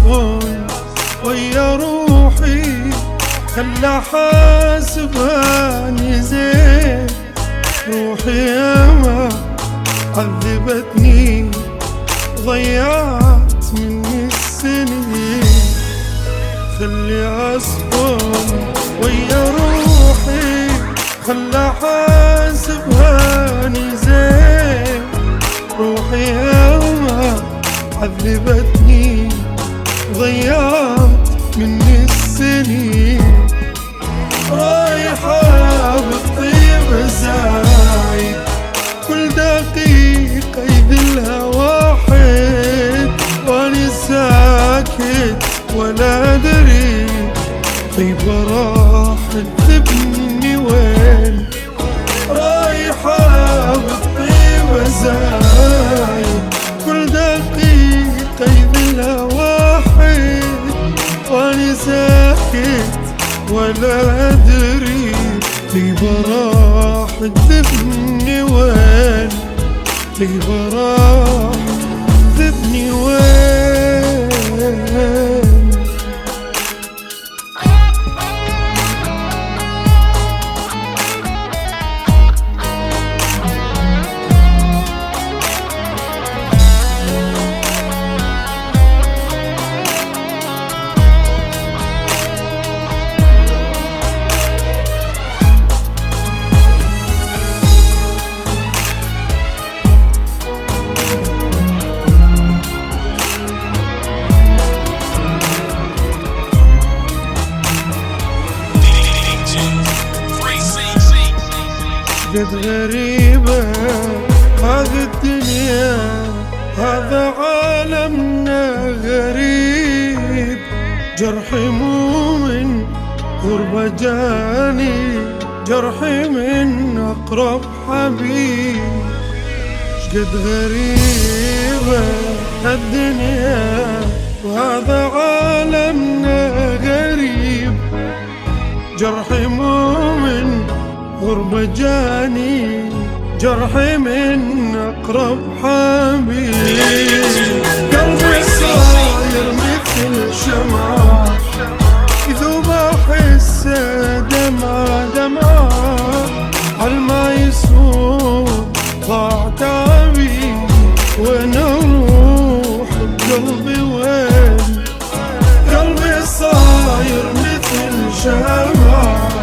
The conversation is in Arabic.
يصفن ويا روحي خلى حاسباني زين. روحي ياما عذبتني ضيعت مني السنين. خلي أصفن ويا روحي خلى حاسباني زين. روحي ياما عذبتني ضيعت مني السنين. رايحة بالطيب زايد كل دقيقة يذلها واحد، واني ساكت ولا أدري طيب راح تذبني وين. رايحة بالطيب زايد كل دقيقة يذلها واحد، واني ساكت ولا أدري طيب راح تذبني وين. طيب راح تذبني وين. قد غريبة هذه الدنيا، هذا عالمنا غريب. جرحي مو من غربة جاني، جرحي من أقرب حبيب. قد غريبة الدنيا وهذا عالمنا غريب. جرحي مو من غربة جاني، جرحي من أقرب حبيب. قلبي صاير مثل شمعة يذوب أحسه دمعة دمعة. عالما يسوق ضاع تعبي، وين أروح بقلبي وين. قلبي صاير مثل شمعة